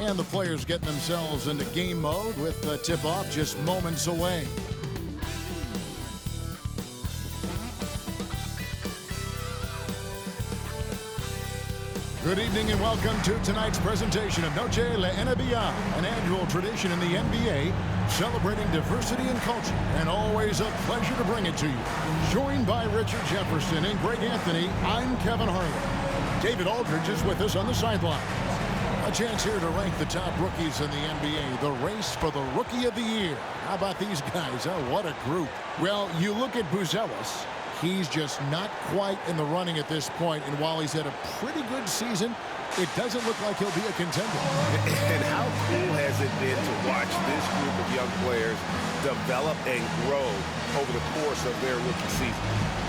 And the players getting themselves into game mode with the tip-off just moments away. Good evening and welcome to tonight's presentation of Noche La NBA, an annual tradition in the NBA, celebrating diversity and culture, and always a pleasure to bring it to you. Joined by Richard Jefferson and Greg Anthony, I'm Kevin Harlan. David Aldridge is with us on the sideline. A chance here to rank the top rookies in the NBA, the race for the Rookie of the Year. How about these guys? Oh, what a group. Well, you look at Buzelis. He's just not quite in the running at this point, and while he's had a pretty good season, it doesn't look like he'll be a contender. And how cool has it been to watch this group of young players develop and grow over the course of their rookie season?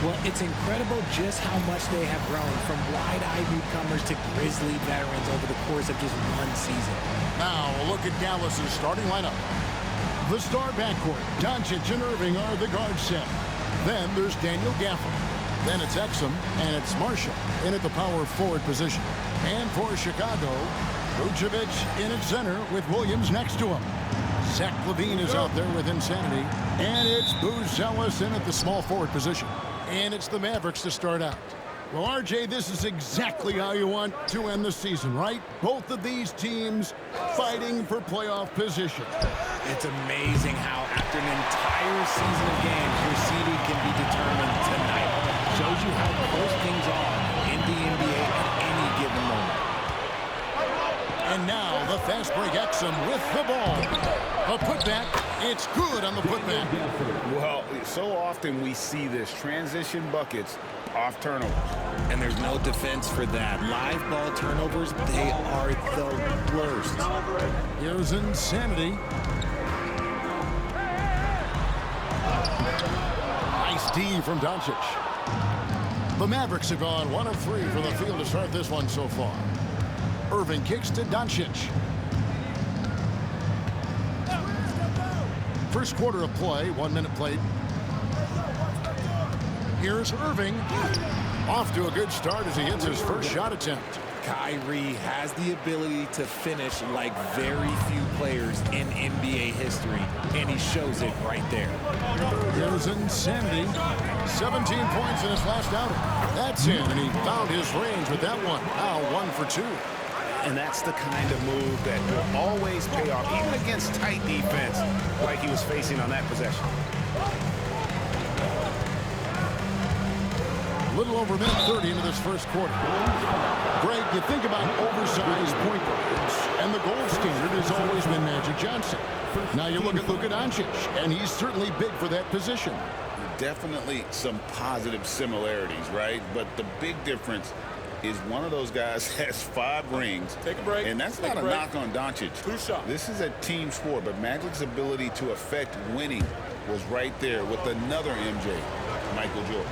Well, it's incredible just how much they have grown from wide-eyed newcomers to grizzly veterans over the course of just one season. Now, a look at Dallas's starting lineup. The star backcourt, Doncic and Irving are the guard set. Then there's Daniel Gafford. Then it's Exum, and it's Marshall in at the power forward position. And for Chicago, Vucevic in at center with Williams next to him. Zach LaVine is out there with insanity. And it's Buzelis in at the small forward position. And it's the Mavericks to start out. Well, RJ, this is exactly how you want to end the season, right? Both of these teams fighting for playoff position. It's amazing how, after an entire season of games, your seeding can be determined tonight. Shows you how close things are in the NBA at any given moment. And now the fast break Exum with the ball. A putback. It's good on the putback. Well, so often we see this transition buckets off turnovers. And there's no defense for that. Live ball turnovers, they are the worst. Here's insanity. Nice D from Doncic. The Mavericks have gone 1 of 3 from the field to start this one so far. Irving kicks to Doncic. First quarter of play, 1 minute played. Here's Irving. Off to a good start as he hits his first shot attempt. Kyrie has the ability to finish like very few players in NBA history, and he shows it right there. Here's insanity. 17 points in his last outing. That's in, and he found his range with that one. Now 1 for 2. And that's the kind of move that will always pay off, even against tight defense like he was facing on that possession. A little over minute 30 into this first quarter. Greg, you think about oversized point guards, and the gold standard has always been Magic Johnson. Now you look at Luka Doncic, and he's certainly big for that position. Definitely some positive similarities, right? But the big difference is one of those guys has 5 rings. Take a break. And that's not a knock on Doncic. 2 shots. This is a team sport, but Magic's ability to affect winning was right there with another MJ, Michael Jordan.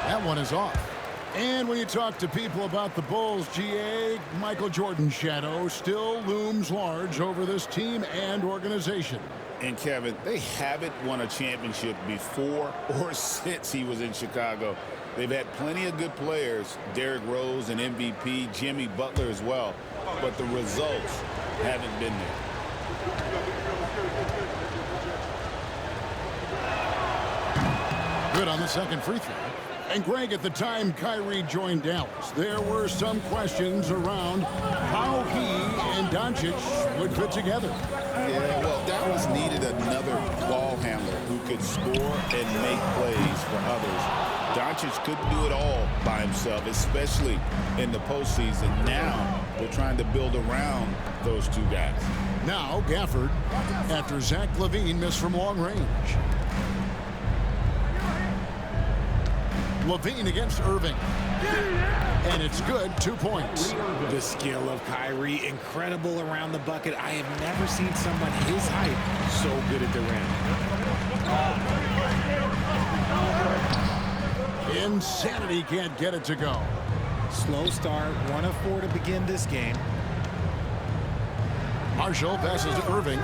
That one is off. And when you talk to people about the Bulls, GA, Michael Jordan's shadow still looms large over this team and organization. And Kevin, they haven't won a championship before or since he was in Chicago. They've had plenty of good players, Derrick Rose and MVP, Jimmy Butler as well, but the results haven't been there. Good on the second free throw. And Greg, at the time Kyrie joined Dallas, there were some questions around how he and Doncic would fit together. Yeah, well, Dallas needed another ball handler who could score and make plays for others. Doncic couldn't do it all by himself, especially in the postseason. Now they're trying to build around those two guys. Now Gafford, after Zach LaVine missed from long range. LaVine against Irving. And it's good, 2 points. The skill of Kyrie, incredible around the bucket. I have never seen someone his height so good at the rim. Insanity can't get it to go. Slow start, 1 of 4 to begin this game. Marshall passes to Irving.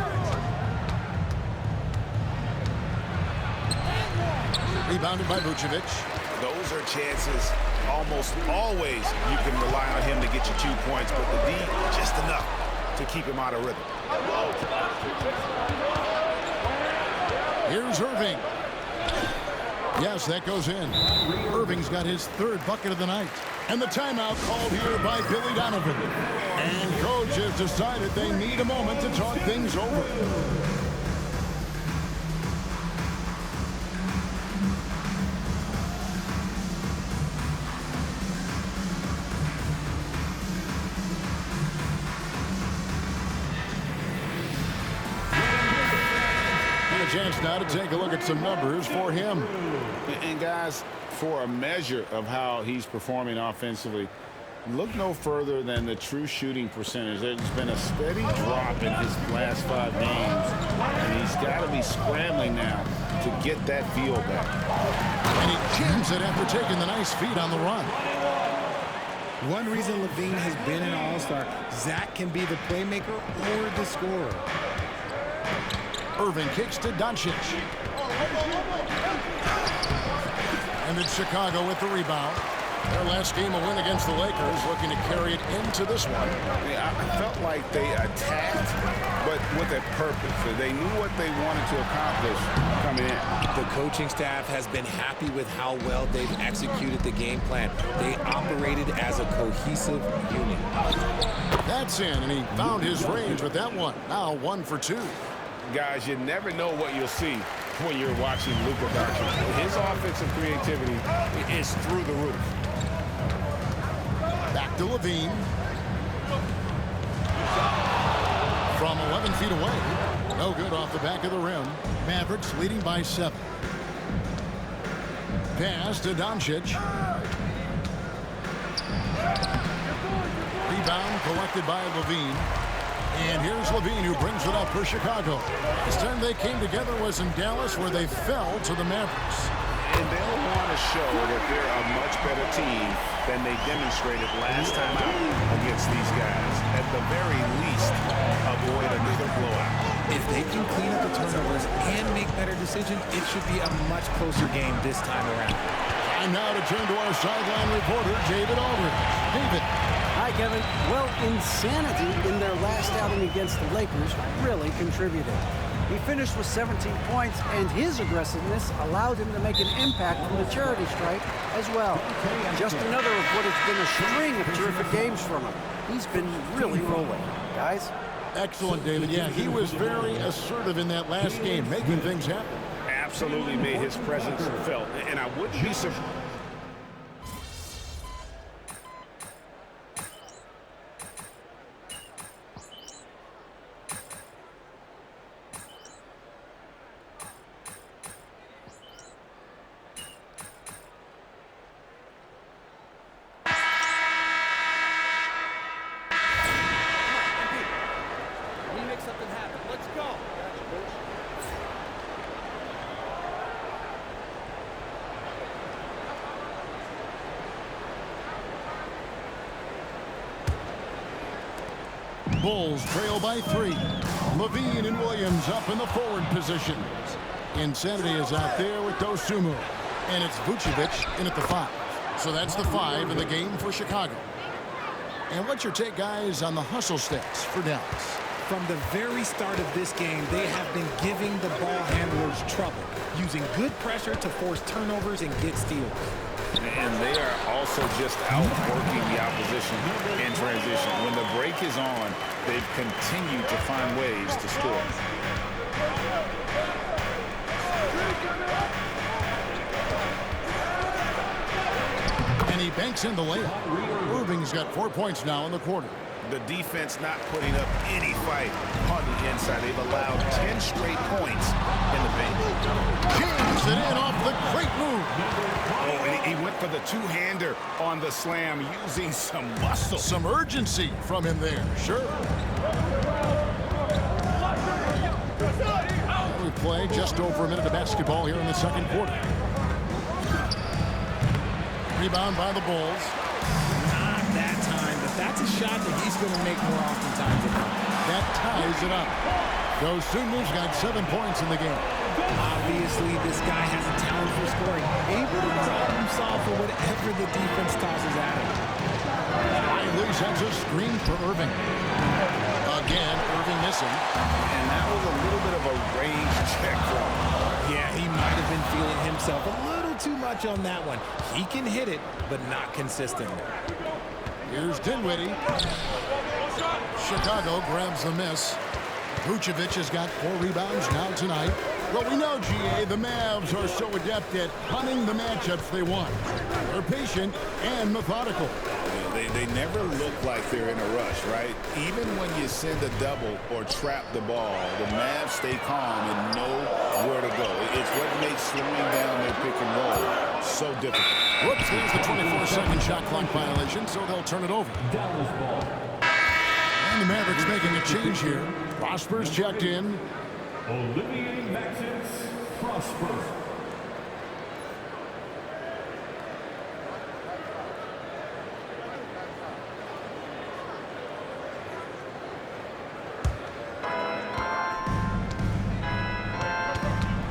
Rebounded by Vucevic. Those are chances almost always you can rely on him to get you 2 points, but the D, just enough to keep him out of rhythm. Here's Irving. Yes, that goes in. Irving's got his 3rd bucket of the night. And the timeout called here by Billy Donovan. And coach has decided they need a moment to talk things over. A chance now to take a look at some numbers for him. And guys, for a measure of how he's performing offensively, look no further than the true shooting percentage. There's been a steady drop in his last 5 games, and he's got to be scrambling now to get that feel back. And he jams it after taking the nice feed on the run. One reason Levine has been an all-star, Zach can be the playmaker or the scorer. Irving kicks to Doncic. And it's Chicago with the rebound. Their last game a win against the Lakers, looking to carry it into this one. Yeah, I felt like they attacked, but with a purpose. They knew what they wanted to accomplish coming in. The coaching staff has been happy with how well they've executed the game plan. They operated as a cohesive unit. That's in, and he found his range with that one. Now 1 for 2. Guys, you never know what you'll see when you're watching Luka Doncic. His offensive creativity is through the roof. Back to Levine. From 11 feet away. No good off the back of the rim. Mavericks leading by 7. Pass to Doncic. Rebound collected by Levine. And here's Levine, who brings it up for Chicago. This time they came together was in Dallas, where they fell to the Mavericks. And they'll want to show that they're a much better team than they demonstrated last time out against these guys. At the very least, avoid another blowout. If they can clean up the turnovers and make better decisions, it should be a much closer game this time around. And now to turn to our sideline reporter, David Aldridge. David. Hi, Kevin. Well, insanity in their last outing against the Lakers really contributed. He finished with 17 points, and his aggressiveness allowed him to make an impact from the charity stripe as well. Just another of what has been a string of terrific games from him. He's been really rolling, guys. Excellent, David. Yeah, he was very assertive in that last game, making things happen. Absolutely made his presence felt, and I wouldn't be surprised. Bulls trail by 3. Levine and Williams up in the forward positions. Insanity is out there with Dosumu. And it's Vucevic in at the 5. So that's the 5 in the game for Chicago. And what's your take, guys, on the hustle stats for Dallas? From the very start of this game, they have been giving the ball handlers trouble, using good pressure to force turnovers and get steals. And they are also just outworking the opposition in transition. When the break is on, they've continued to find ways to score. And he banks in the layup. Irving's got 4 points now in the quarter. The defense not putting up any fight on the inside. They've allowed 10 straight points in the paint. Jams it in off the great move. Oh, and he went for the two-hander on the slam, using some muscle. Some urgency from him there, sure. We play just over a minute of basketball here in the second quarter. Rebound by the Bulls. Not that time, but that's a shot that he's going to make more oftentimes than not. That ties it up. Dosumu's got 7 points in the game. Obviously, this guy has a talent for scoring. Able to problem solve for whatever the defense tosses at him. Riley sends a screen for Irving. Again, Irving missing. And that was a little bit of a range check from him. Yeah, he might have been feeling himself a little too much on that one. He can hit it, but not consistently. Here's Dinwiddie. Chicago grabs the miss. Vucevic has got 4 rebounds now tonight. Well, we know, GA, the Mavs are so adept at hunting the matchups they want. They're patient and methodical. They never look like they're in a rush, right? Even when you send a double or trap the ball, the Mavs stay calm and know where to go. It's what makes slowing down their pick and roll so difficult. Whoops, here's the 24-second shot clock violation, so they'll turn it over. And the Mavericks making a change here. Prosper's checked in. Olivier Maxence Prosper.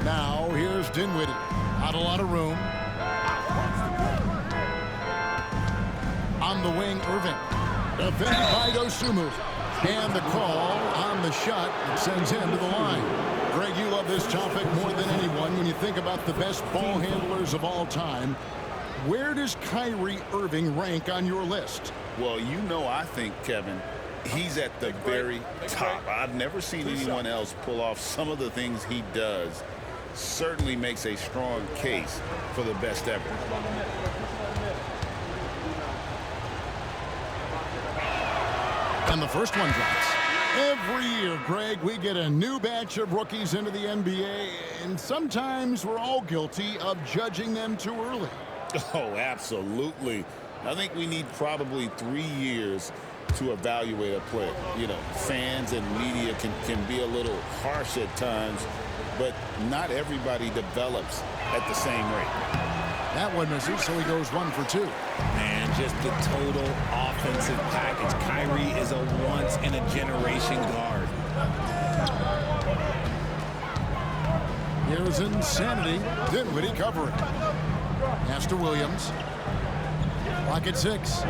Now, here's Dinwiddie. Not a lot of room. On the wing, Irving. Defended by Dosunmu. And the call on the shot that sends him to the line. Greg, you love this topic more than anyone when you think about the best ball handlers of all time. Where does Kyrie Irving rank on your list? Well, you know, I think, Kevin, he's at the very top. I've never seen anyone else pull off some of the things he does. Certainly makes a strong case for the best ever. And the first one drops. Every year, Greg, we get a new batch of rookies into the NBA, and sometimes we're all guilty of judging them too early. Oh, absolutely. I think we need probably 3 years to evaluate a player. You know, fans and media can be a little harsh at times, but not everybody develops at the same rate. That one misses, so he goes 1 for 2. Man, just the total offensive package. Kyrie is a once-in-a-generation guard. Here's insanity. Dinwiddie covering. Pass to Williams. Clock at 6.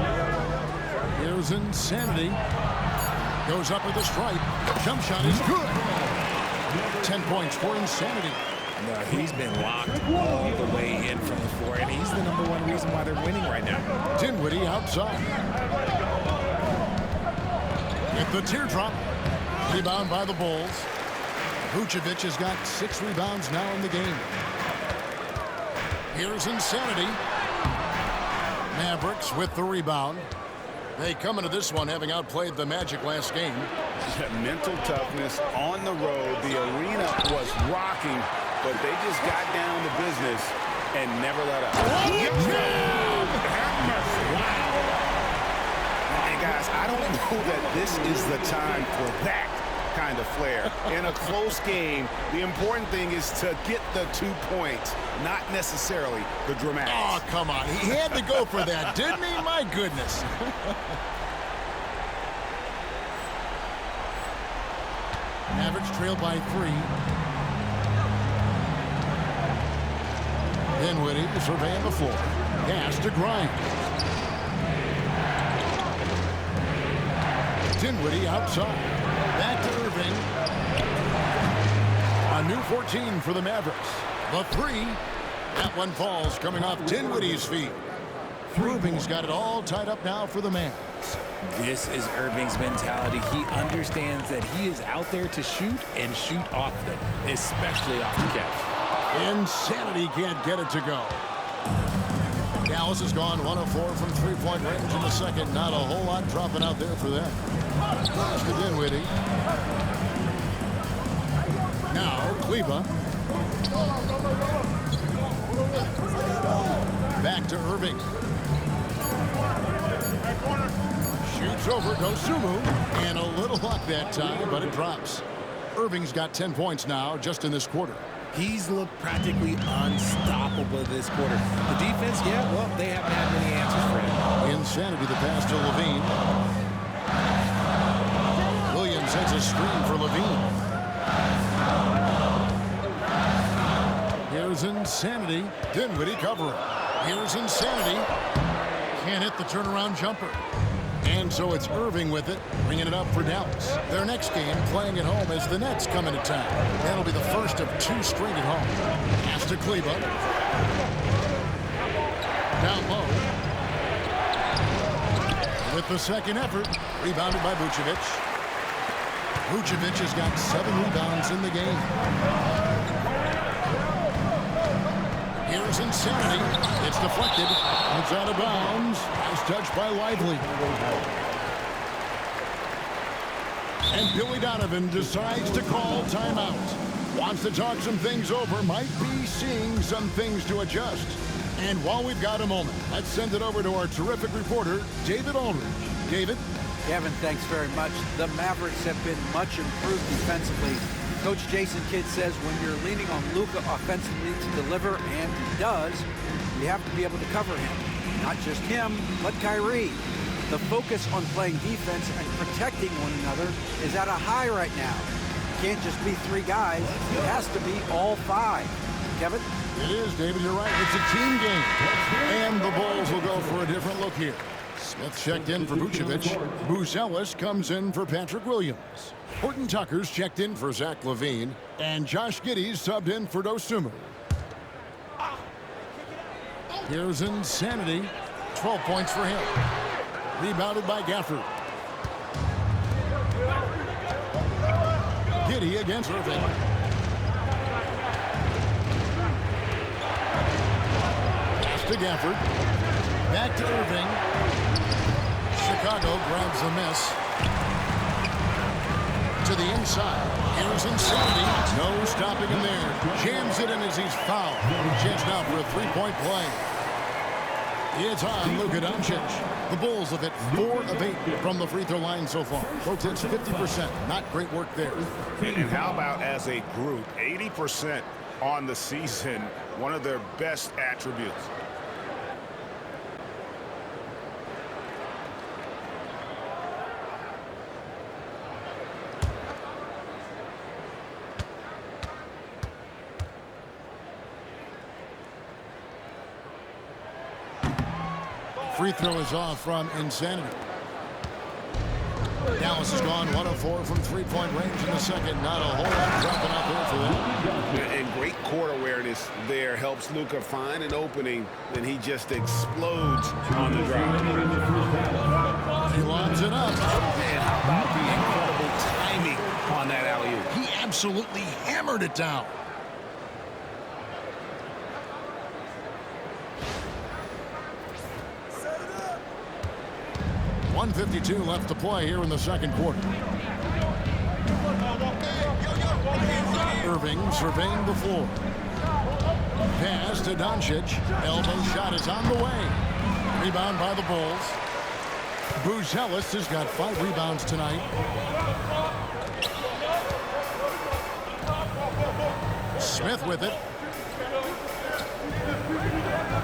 Here's insanity. Goes up with a strike. Jump shot is good. 10 points for insanity. No, he's been locked all the way in from the floor, and he's the #1 reason why they're winning right now. Dinwiddie outside. With the teardrop. Rebound by the Bulls. Vucevic has got 6 rebounds now in the game. Here's insanity. Mavericks with the rebound. They come into this one having outplayed the Magic last game. Mental toughness on the road. The arena was rocking, but they just got down to business and never let up. And guys, I don't know that this is the time for that kind of flair. In a close game, the important thing is to get the 2 points, not necessarily the dramatics. Oh, come on. He had to go for that, didn't he? My goodness. Mavericks trail by 3. Dinwiddie surveying the floor. Pass to Grimes. Dinwiddie outside. Back to Irving. A new 14 for the Mavericks. The 3. That one falls coming off Dinwiddie's feet. Irving's got it all tied up now for the Mavs. This is Irving's mentality. He understands that he is out there to shoot and shoot often, especially off the catch. Insanity can't get it to go. Dallas has gone 1 of 4 from three-point range in the second. Not a whole lot dropping out there for them. Pass to Dinwiddie. Now, Kleba. Back to Irving. Shoots over Dosunmu. And a little luck that time, but it drops. Irving's got 10 points now just in this quarter. He's looked practically unstoppable this quarter. The defense, yeah, well, they haven't had many answers for him. Insanity, the pass to Levine. Williams has a screen for Levine. Here's Insanity. Dinwiddie covering. Here's Insanity. Can't hit the turnaround jumper. And so it's Irving with it, bringing it up for Dallas. Their next game, playing at home, as the Nets come into town. That'll be the first of 2 straight at home. Pass to Kleba. Down low. With the second effort, rebounded by Vucevic. Vucevic has got 7 rebounds in the game. Here's Insanity. It's deflected. It's out of bounds. As touched by Lively. And Billy Donovan decides to call timeout. Wants to talk some things over. Might be seeing some things to adjust. And while we've got a moment, let's send it over to our terrific reporter, David Aldridge. David? Kevin, thanks very much. The Mavericks have been much improved defensively. Coach Jason Kidd says when you're leaning on Luka offensively to deliver, and he does, you have to be able to cover him. Not just him, but Kyrie. The focus on playing defense and protecting one another is at a high right now. It can't just be 3 guys. It has to be all 5. Kevin? It is, David. You're right. It's a team game. And the Bulls will go for a different look here. Smith checked in for Vucevic. Buzelis comes in for Patrick Williams. Horton Tucker's checked in for Zach LaVine. And Josh Giddey's subbed in for Dosunmu. Here's Insanity. 12 points for him. Rebounded by Gafford. Giddey against Irving. Pass to Gafford. Back to Irving. Chicago grabs a miss. To the inside. Here's Insanity. No stopping him there. Jams it in as he's fouled. Chance now for a 3-point play. It's on Luka Doncic. The Bulls have hit 4 of 8 from the free throw line so far. Both hits 50%. Not great work there. And how about as a group? 80% on the season. One of their best attributes. Free throw is off from Insanity. Dallas has gone 1 of 4 from 3-point range in the second. Not a whole lot dropping out there for them. And great court awareness there helps Luka find an opening, then he just explodes on the drive. He lobs it up. Man, how about the incredible timing on that alley-oop? He absolutely hammered it down. 1:52 left to play here in the second quarter. Irving surveying the floor. Pass to Doncic. Elbow shot is on the way. Rebound by the Bulls. Buzelis has got 5 rebounds tonight. Smith with it.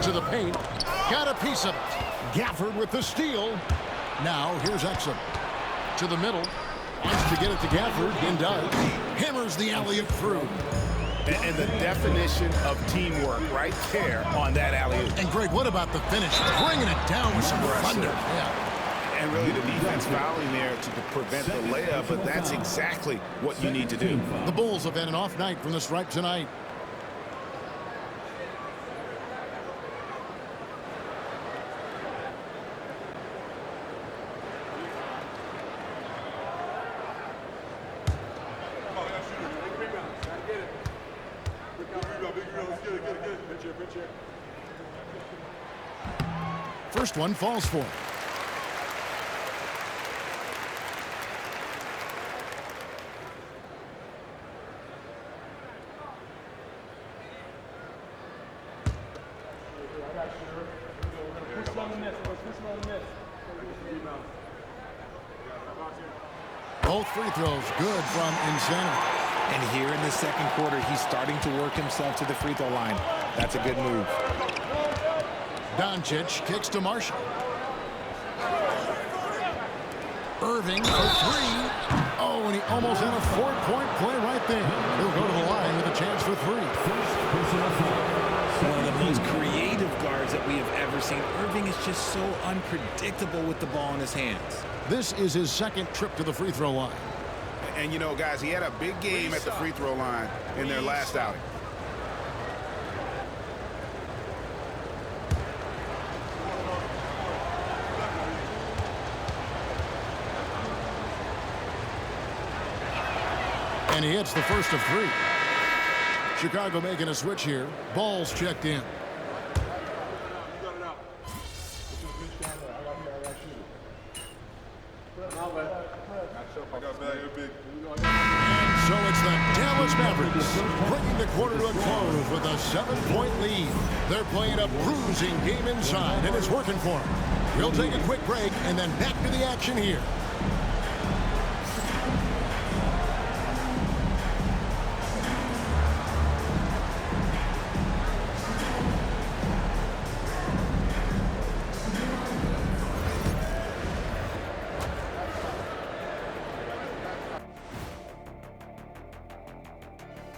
To the paint. Got a piece of it. Gafford with the steal. Now here's Exum. To the middle. Wants to get it to Gafford and does. Hammers the alley-oop through. And the definition of teamwork right there on that alley-oop. And Greg, what about the finish? Bringing it down with some thunder. Yeah. And really the defense fouling there to prevent the layup, but that's exactly what you need to do. The Bulls have had an off night from the stripe tonight. First one falls for him. Both free throws good from Insanity. And here in the second quarter, he's starting to work himself to the free throw line. That's a good move. Doncic kicks to Marshall. Irving for 3. Oh, and he almost had a 4-point play right there. He'll go to the line with a chance for 3. One of the most creative guards that we ever seen. Irving is just so unpredictable with the ball in his hands. This is his second trip to the free throw line. And, you know, guys, he had a big game at the free throw line in their last outing. And he hits the first of 3. Chicago making a switch here. Ball's checked in. So it's the Dallas Mavericks bringing the quarter to a close with a 7-point lead. They're playing a bruising game inside, and it's working for them. We'll take a quick break and then back to the action here.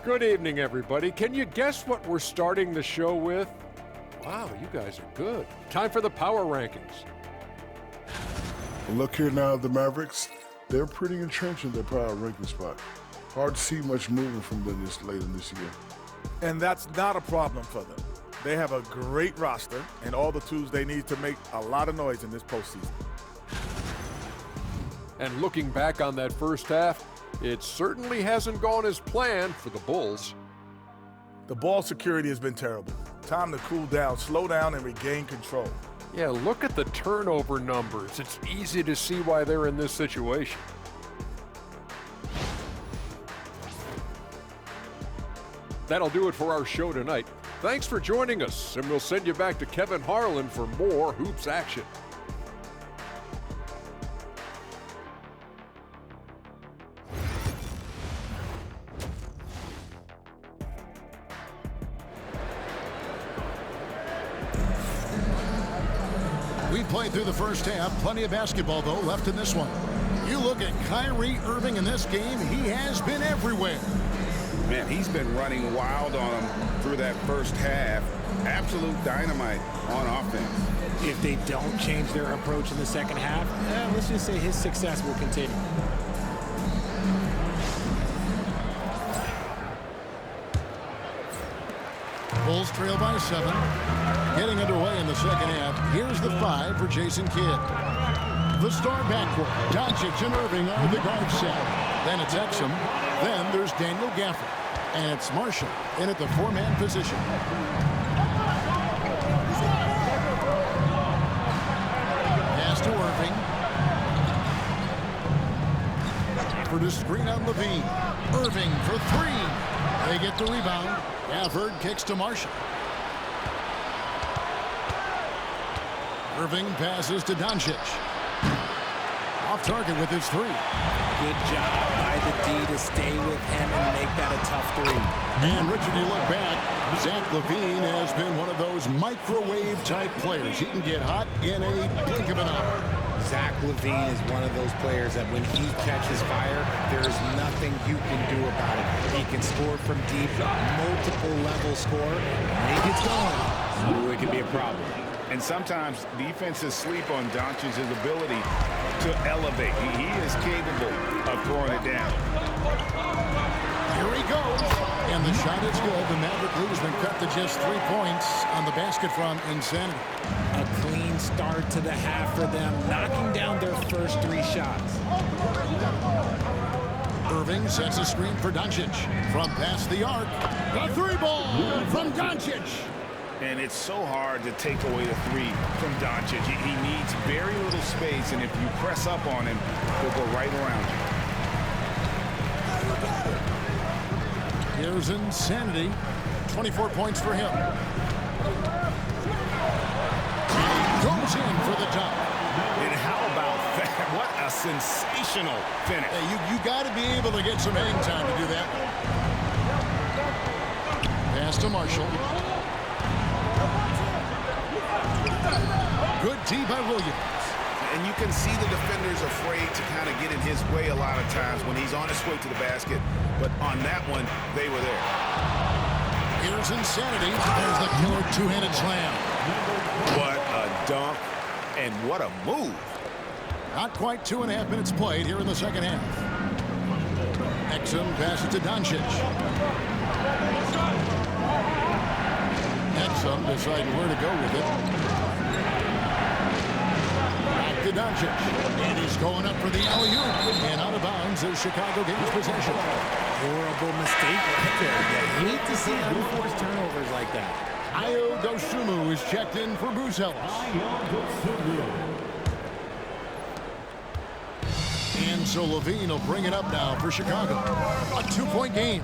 Good evening, everybody. Can you guess what we're starting the show with? Wow, you guys are good. Time for the power rankings. Look here now, the Mavericks. They're pretty entrenched in their power ranking spot. Hard to see much moving from them this late in this year. And that's not a problem for them. They have a great roster and all the tools they need to make a lot of noise in this postseason. And looking back on that first half, it certainly hasn't gone as planned for the Bulls. The ball security has been terrible. Time to cool down, slow down, and regain control. Yeah, look at the turnover numbers. It's easy to see why they're in this situation. That'll do it for our show tonight. Thanks for joining us, and we'll send you back to Kevin Harlan for more hoops action. We played through the first half. Plenty of basketball, though, left in this one. You look at Kyrie Irving in this game, he has been everywhere. Man, he's been running wild on them through that first half. Absolute dynamite on offense. If they don't change their approach in the second half, let's just say his success will continue. Bulls trail by 7. Getting underway in the second half. Here's the 5 for Jason Kidd. The star backcourt. Doncic and Irving are the guard set. Then it's Exum. Then there's Daniel Gafford. And it's Marshall in at the 4-man position. Pass to Irving. For the screen on Levine. Irving for 3. They get the rebound. Gafford kicks to Marshall. Irving passes to Doncic. Off target with his 3. Good job by the D to stay with him and make that a tough 3. And Richard, you look back, Zach LaVine has been one of those microwave-type players. He can get hot in a blink of an eye. Zach LaVine is one of those players that when he catches fire, there is nothing you can do about it. He can score from deep, multiple level score. When he gets going, ooh, it can be a problem. And sometimes defenses sleep on Doncic's ability to elevate. He is capable of throwing it down. Here he goes. And the shot is good. The Maverick lead has been cut to just 3 points on the basket from Insanity. A clean start to the half for them, knocking down their first 3 shots. Irving sets a screen for Doncic. From past the arc, the 3-ball from Doncic. And it's so hard to take away the 3 from Doncic. He needs very little space, and if you press up on him, he'll go right around you. Here's Insanity. 24 points for him. Goes in for the top. And how about that? What a sensational finish. Hey, you got to be able to get some hang time to do that. Pass to Marshall. Good tee by Williams. And you can see the defenders afraid to kind of get in his way a lot of times when he's on his way to the basket. But on that one, they were there. Here's Insanity. There's the killer 2-handed slam. What a dunk, and what a move. Not quite 2.5 minutes played here in the second half. Exum passes to Doncic. Exum deciding where to go with it. Back to Doncic. And he's going up for the alley-oop. And out of bounds as Chicago gains possession. Horrible mistake right there. You hate to see unforced turnovers like that. Ayo Dosunmu is checked in for Buzelis. And so Levine will bring it up now for Chicago. A 2-point game.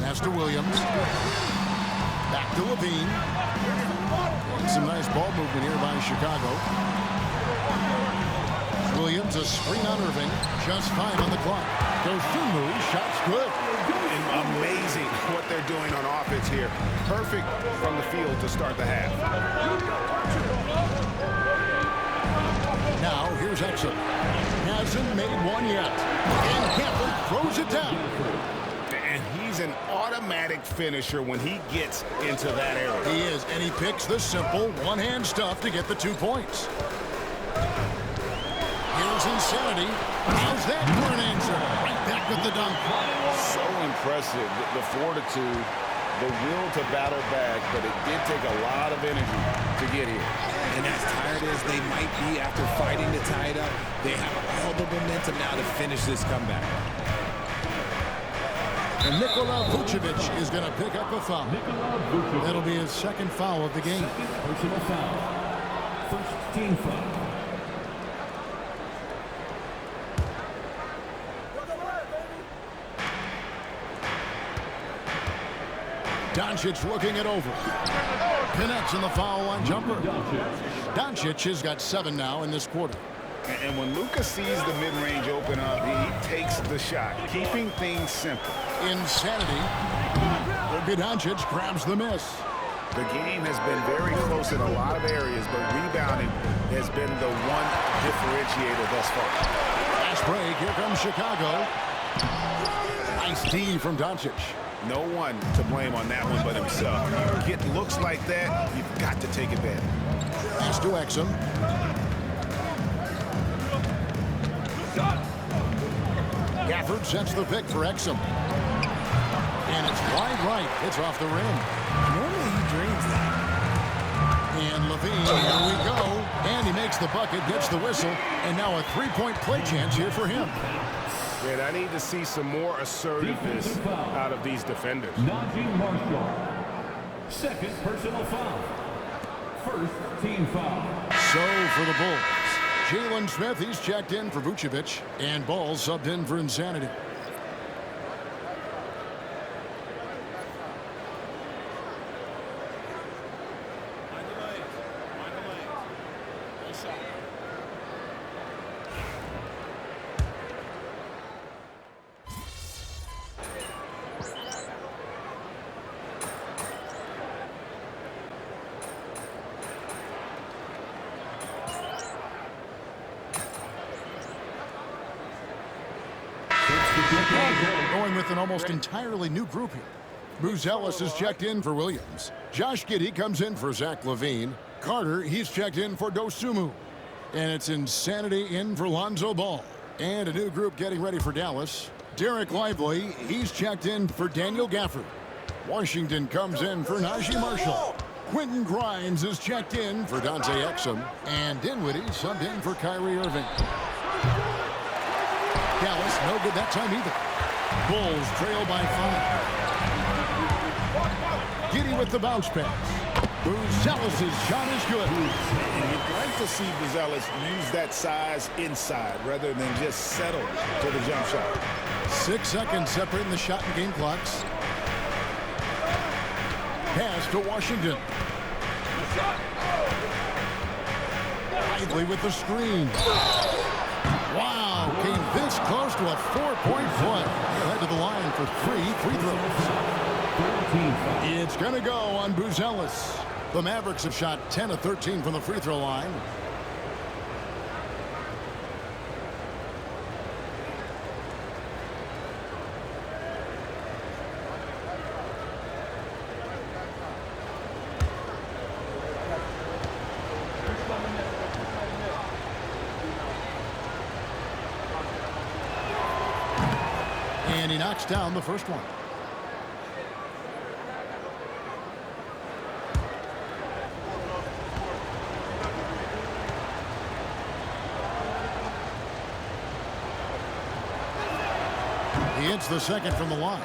Pass to Williams. Back to Levine. And some nice ball movement here by Chicago. Williams, a screen on Irving. Just fine on the clock. Dosunmu, shot's good. Amazing what they're doing on offense here. Perfect from the field to start the half. Now, here's Exum. Hasn't made one yet. And Gafford throws it down. And he's an automatic finisher when he gets into that area. He is, and he picks the simple one-hand stuff to get the 2 points. Here's Insanity. How's that for an answer? Right back with the dunk. So impressive, the fortitude, the will to battle back, but it did take a lot of energy to get here. And as tired as they might be after fighting to tie it up, they have all the momentum now to finish this comeback. And Nikola Vucevic is going to pick up a foul. That'll be his second foul of the game. Personal foul. First team foul. Doncic looking it over. Connects in the foul line jumper. Doncic has got 7 now in this quarter. And when Luka sees the mid-range open up, he takes the shot, keeping things simple. Insanity. Doncic grabs the miss. The game has been very close in a lot of areas, but rebounding has been the one differentiator thus far. Fast break. Here comes Chicago. Nice D from Doncic. No one to blame on that one but himself. You get looks like that, you've got to take advantage. Pass to Exum. Gafford sets the pick for Exum. And it's wide right. It's off the rim. Normally he drains that. And Levine, here we go. And he makes the bucket, gets the whistle, and now a 3-point play chance here for him. Man, I need to see some more assertiveness out of these defenders. Najee Marshall. Second personal foul. First team foul. So for the Bulls, Jalen Smith, he's checked in for Vucevic, and Ball subbed in for Insanity. Going with an almost entirely new group here. Buzelis is checked in for Williams. Josh Giddey comes in for Zach LaVine. Carter, he's checked in for Dosunmu. And it's Insanity in for Lonzo Ball. And a new group getting ready for Dallas. Derek Lively, he's checked in for Daniel Gafford. Washington comes in for Najee Marshall. Quentin Grimes is checked in for Dante Exum. And Dinwiddie subbed in for Kyrie Irving. Dallas, no good that time either. Bulls trail by 5. Giddey with the bounce pass. Buzelis' shot is good. And you'd like to see Buzelis use that size inside rather than just settle for the jump shot. 6 seconds separating the shot and game clocks. Pass to Washington. Lively with the screen. Wow, came this close to a 4-point play. Head to the line for 3 free throws. It's going to go on Buzelis. The Mavericks have shot 10 of 13 from the free throw line. And he knocks down the first one. He hits the second from the line.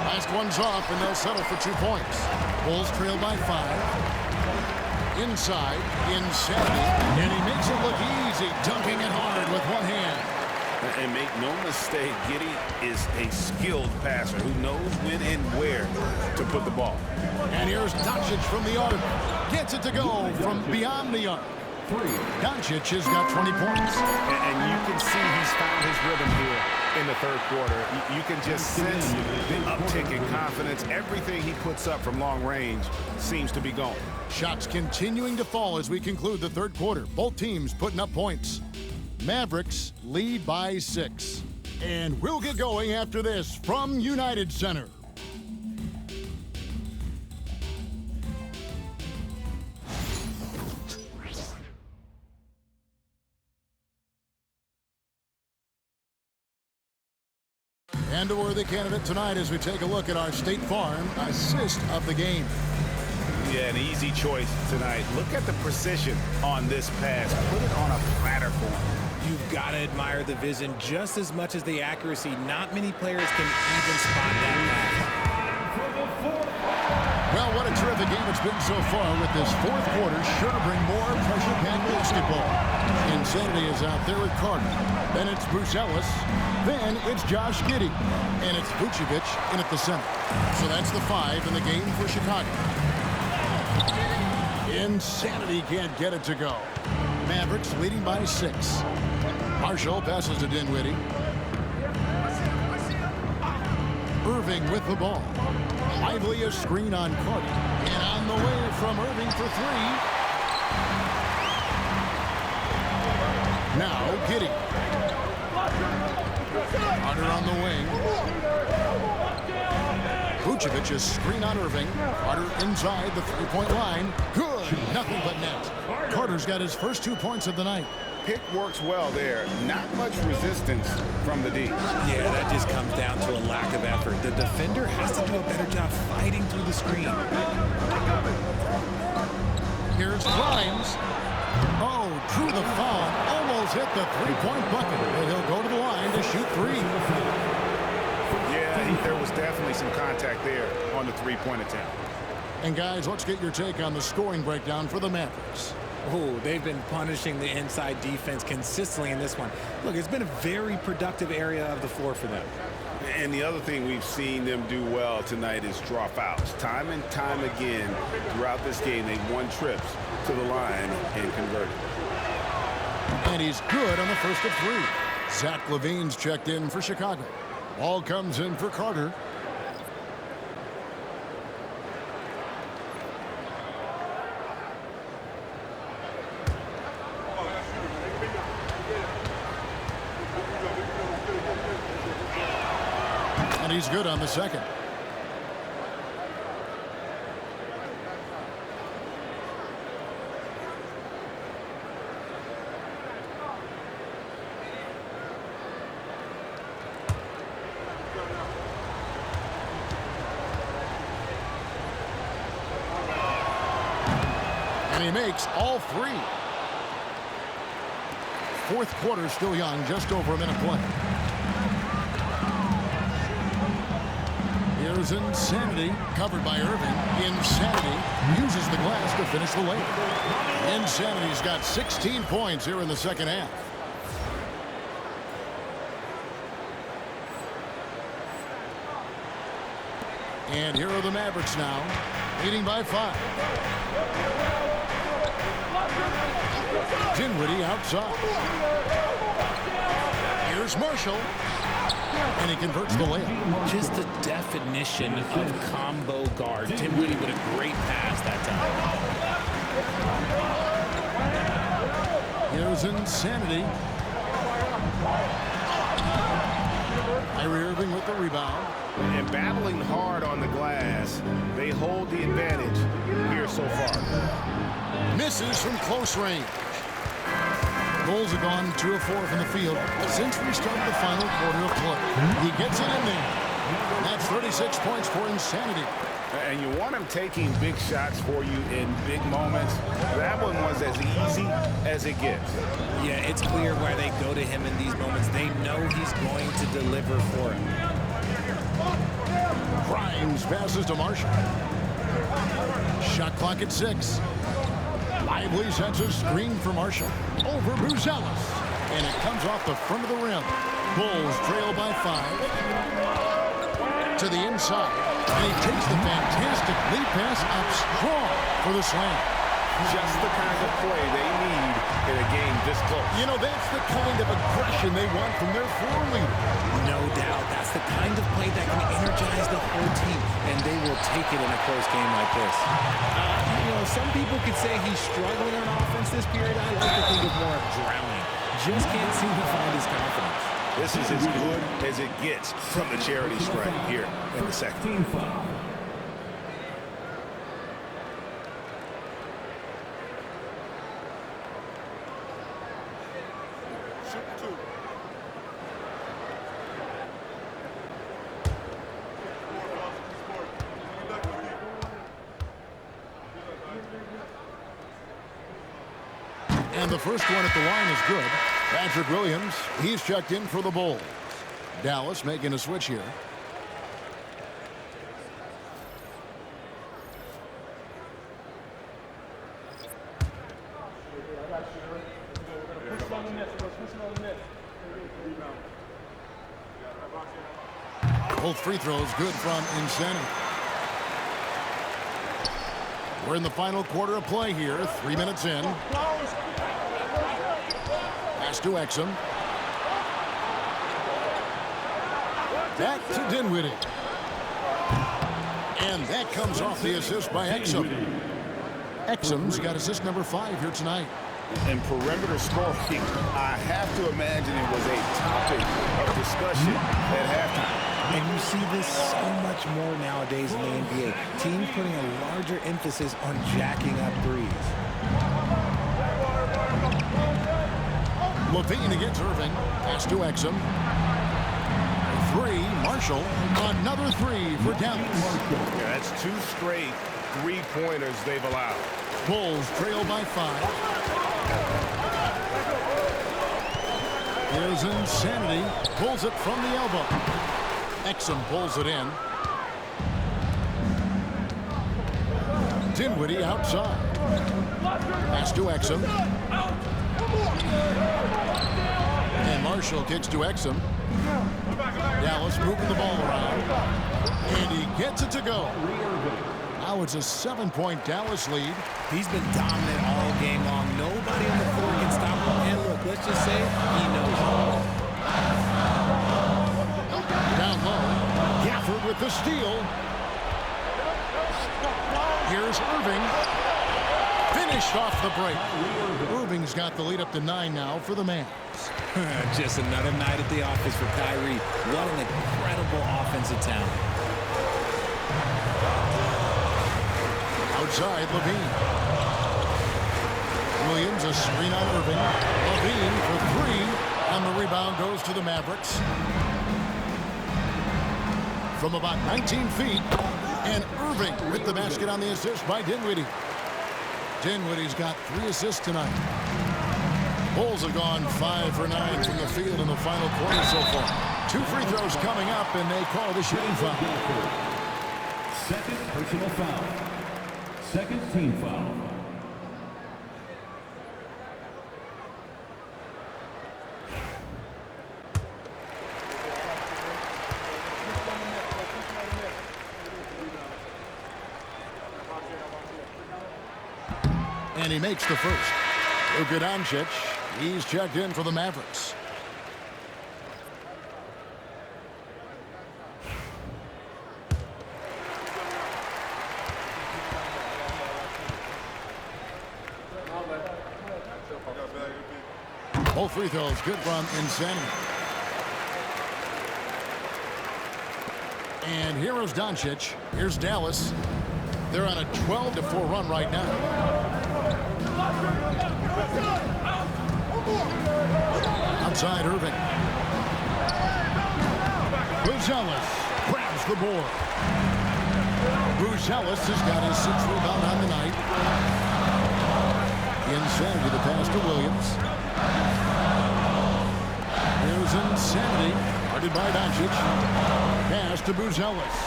Last one's off, and they'll settle for 2 points. Bulls trail by 5. Inside, Insanity, and he makes it look easy, dunking it hard with one hand. And make no mistake, Giddey is a skilled passer who knows when and where to put the ball. And here's Doncic from the arc. Gets it to go from beyond the arc. Doncic has got 20 points. And you can see he's found his rhythm here in the third quarter. You can just sense the uptick in confidence. Everything he puts up from long range seems to be going. Shots continuing to fall as we conclude the third quarter. Both teams putting up points. Mavericks lead by 6. And we'll get going after this from United Center. And a worthy candidate tonight as we take a look at our State Farm assist of the game. Yeah, an easy choice tonight. Look at the precision on this pass. Put it on a platter form. You've got to admire the vision just as much as the accuracy. Not many players can even spot that pass. Well, what a terrific game it's been so far, with this fourth quarter sure to bring more pressure-packed basketball. Insanity is out there with Carter. Then it's Bruce Ellis. Then it's Josh Giddey. And it's Vucevic in at the center. So that's the 5 in the game for Chicago. Insanity can't get it to go. Mavericks leading by 6. Marshall passes to Dinwiddie. Irving with the ball. Lively a screen on Carter. And on the way from Irving for 3. Now Giddey. Carter on the wing. Vucevic's screen on Irving. Carter inside the three-point line. Good. Nothing but net. Carter's got his first 2 points of the night. Pick works well there. Not much resistance from the D. Yeah, that just comes down to a lack of effort. The defender has to do a better job fighting through the screen. Here's Grimes. Oh, drew the foul. Almost hit the three-point bucket. And he'll go to the line to shoot 3. Yeah, there was definitely some contact there on the three-point attempt. And guys, let's get your take on the scoring breakdown for the Mavericks. Oh, they've been punishing the inside defense consistently in this one. Look, it's been a very productive area of the floor for them. And the other thing we've seen them do well tonight is draw fouls. Time and time again throughout this game, they've won trips to the line and converted. And he's good on the first of 3. Zach LaVine's checked in for Chicago. Ball comes in for Carter. And he's good on the second. And he makes all 3. Fourth quarter still young, just over a minute play. Here's Insanity, covered by Irving. Insanity uses the glass to finish the layup. Insanity's got 16 points here in the second half. And here are the Mavericks now, leading by 5. Dinwiddie outside. Here's Marshall. And he converts the layup. Just the definition of combo guard. Dinwiddie with a great pass that time. Here's Insanity. Kyrie Irving with the rebound. And battling hard on the glass, they hold the advantage here so far. Misses from close range. Bulls have gone 2 of 4 from the field since we started the final quarter of play. He gets it in there. That's 36 points for Insanity. And you want him taking big shots for you in big moments. That one was as easy as it gets. Yeah, it's clear why they go to him in these moments. They know he's going to deliver for him. Grimes passes to Marshall. Shot clock at 6. Lively sets a screen for Marshall. Over Buzelis. And it comes off the front of the rim. Bulls trail by 5. To the inside. And he takes the fantastic lead pass up strong for the slam. Just the kind of play they need in a game this close. You know, that's the kind of aggression they want from their floor leader. No doubt. That's the kind of play that can energize the whole team, and they will take it in a close game like this. You know, some people could say he's struggling on offense this period. I like to think of more of drowning. Just can't seem to find his confidence. This is as good as it gets from the charity strike here in the second. Team foul. And the first one at the line is good. Patrick Williams, he's checked in for the Bulls. Dallas making a switch here. Both free throws good from Insanity. We're in the final quarter of play here. 3 minutes in. Pass to Exum. Back to Dinwiddie. And that comes off the assist by Exum. Exum's got assist number 5 here tonight. And perimeter scoring, I have to imagine it was a topic of discussion at halftime. And you see this so much more nowadays in the NBA. Teams putting a larger emphasis on jacking up threes. Levine against Irving. Pass to Exum. 3, Marshall. Another 3 for Dallas. Yeah, that's 2 straight three-pointers they've allowed. Bulls trail by 5. Here's Insanity. Pulls it from the elbow. Exum pulls it in. Dinwiddie outside. Pass to Exum. And Marshall kicks to Exum. Dallas moving the ball around. And he gets it to go. Now it's a 7-point Dallas lead. He's been dominant all game long. Nobody on the floor can stop him. And look, let's just say he knows it. Down low. Gafford with the steal. Here's Irving. Finished off the break. Irving's got the lead up to 9 now for the Mavs. Just another night at the office for Kyrie. What an incredible offensive talent. Outside, Levine. Williams, a screen on Irving. Levine for 3. And the rebound goes to the Mavericks. From about 19 feet. And Irving with the basket on the assist by Dinwiddie. Dinwiddie's got 3 assists tonight. Bulls have gone 5 for 9 from the field in the final quarter so far. 2 free throws coming up, and they call the shooting foul. Second personal foul. Second team foul. And he makes the first. Luka Doncic, he's checked in for the Mavericks. Both free throws good from Insanity. And here is Doncic. Here's Dallas. They're on a 12-4 run right now. Outside Irving. Buzelis grabs the board. Buzelis has got his 6th rebound on the night. Insanity, the pass to Williams. Here's Insanity, guarded by Doncic. Pass to Buzelis.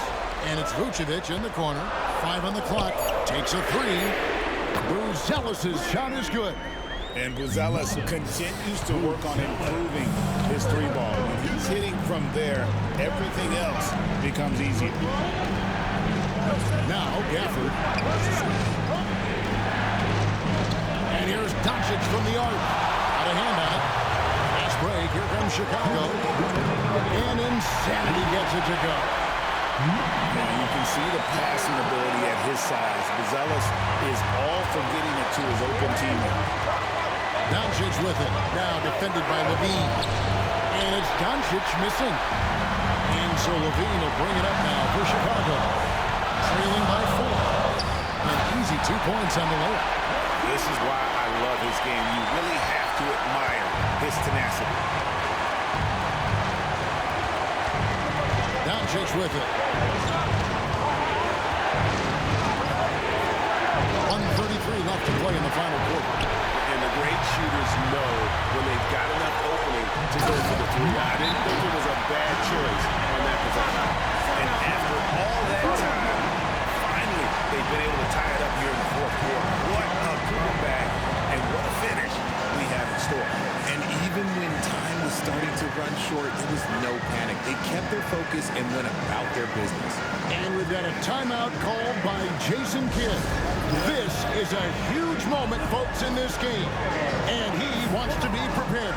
And it's Vucevic in the corner. 5 on the clock. Takes a 3. Buzelis' shot is good. And Buzelis continues to work on improving his 3-ball. When he's hitting from there, everything else becomes easier. Now Gafford. And here's Doncic from the arc. Got a hand on it. Fast break. Here comes Chicago. And Insanity gets it to go. Now you can see the passing ability at his size. Buzelis is all for getting it to his open teammate. Doncic with it. Now defended by Levine. And it's Doncic missing. And so Levine will bring it up now for Chicago. Trailing by 4. An easy 2 points on the layup. This is why I love his game. You really have to admire his tenacity. Doncic with it. 1:33 left to play in the final quarter. And the great shooters know when they've got enough opening to go for the 3. I didn't think it was a bad choice on that possession. And after all that time, finally, they've been able to tie it up here in the 4th quarter. What a comeback and what a finish we have in store. And even when time was starting to run short, there was no panic. They kept their focus and went about their business. And we've got a timeout called by Jason Kidd. This is a huge moment, folks, in this game. And he wants to be prepared.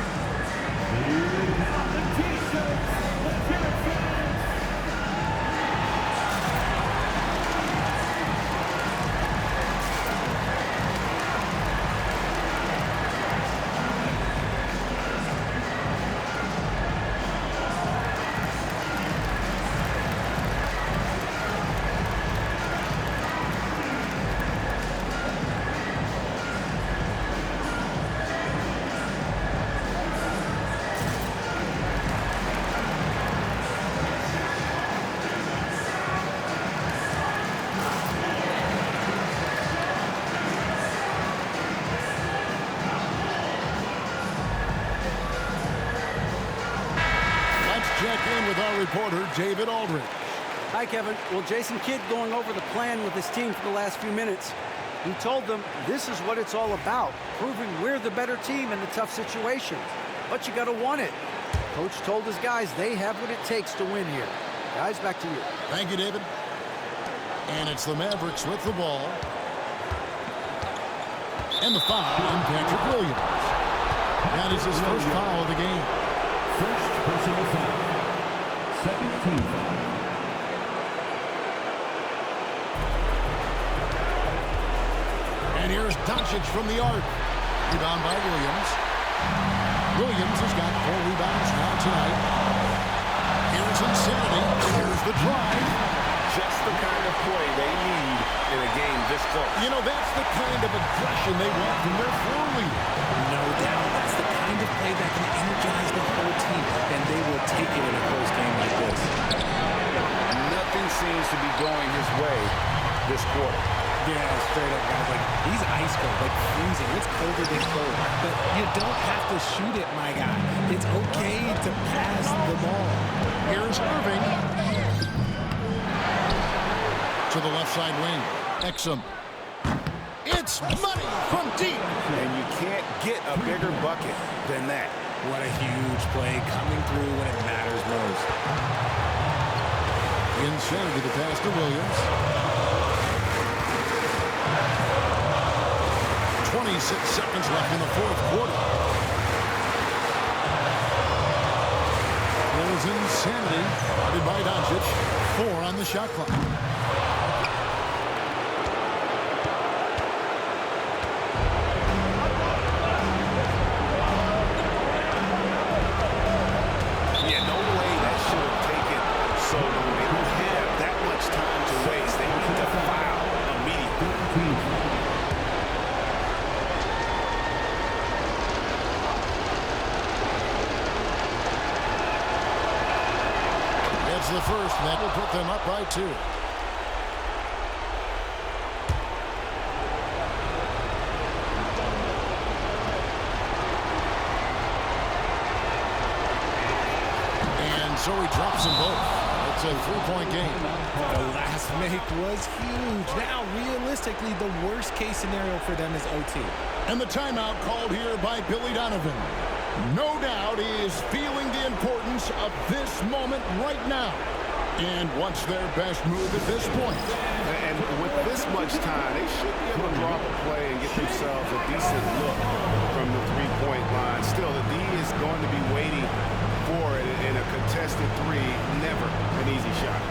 Check in with our reporter, David Aldridge. Hi, Kevin. Well, Jason Kidd going over the plan with his team for the last few minutes. He told them this is what it's all about, proving we're the better team in the tough situations. But you got to want it. Coach told his guys they have what it takes to win here. Guys, back to you. Thank you, David. And it's the Mavericks with the ball. And the foul on Patrick Williams. That is his first foul of the game. First personal foul. Second team foul. And here's Doncic from the arc. Rebound by Williams. Williams has got 4 rebounds now tonight. Here's Insanity. Here's the drive. Just the kind of play they need in a game this close. You know, that's the kind of aggression they want from their floor leader. No doubt. That's the kind of play that can energize the whole team, and they will take it in a close game like this. Nothing seems to be going his way this quarter. Yeah, straight up, guys. Like, he's ice cold, like freezing. It's colder than cold. But you don't have to shoot it, my guy. It's okay to pass the ball. Here's Irving. To the left side wing. Exum. It's money from deep. And you can't get a bigger bucket than that. What a huge play coming through when it matters most. Insanity, the pass to Williams. 26 seconds left in the 4th quarter. There's Insanity, guarded by Doncic. 4 on the shot clock. the first, and that will put them up by 2. And so he drops them both. It's a 3-point game. The last make was huge. Now, realistically, the worst case scenario for them is OT. And the timeout called here by Billy Donovan. No doubt he is feeling the importance of this moment right now, and wants their best move at this point. And with this much time, they should be able to draw up a play and get themselves a decent look from the three-point line. Still, the D is going to be waiting for it in a contested three. Never an easy shot.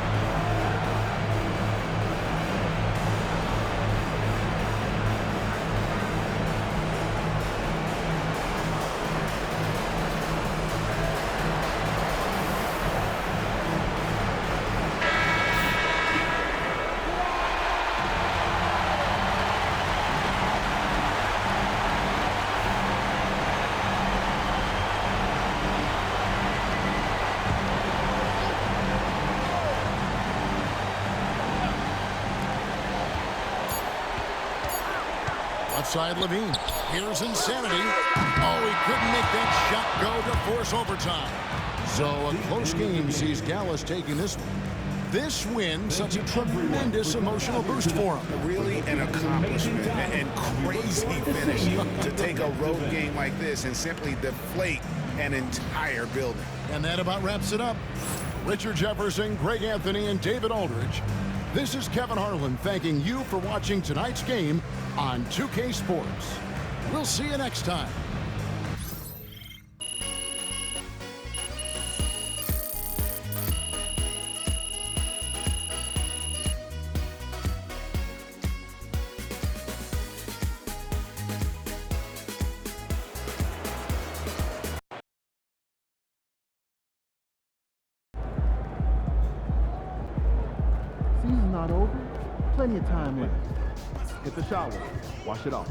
Outside Levine. Here's Insanity. Oh, he couldn't make that shot go to force overtime. So a close game sees Gallus taking this one. This win, such a tremendous emotional boost for him. Really an accomplishment and crazy finish to take a road game like this and simply deflate an entire building. And that about wraps it up. Richard Jefferson, Greg Anthony, and David Aldridge. This is Kevin Harlan thanking you for watching tonight's game on 2K Sports. We'll see you next time. Season's not over. Plenty of time left. Hit the shower. Wash it off.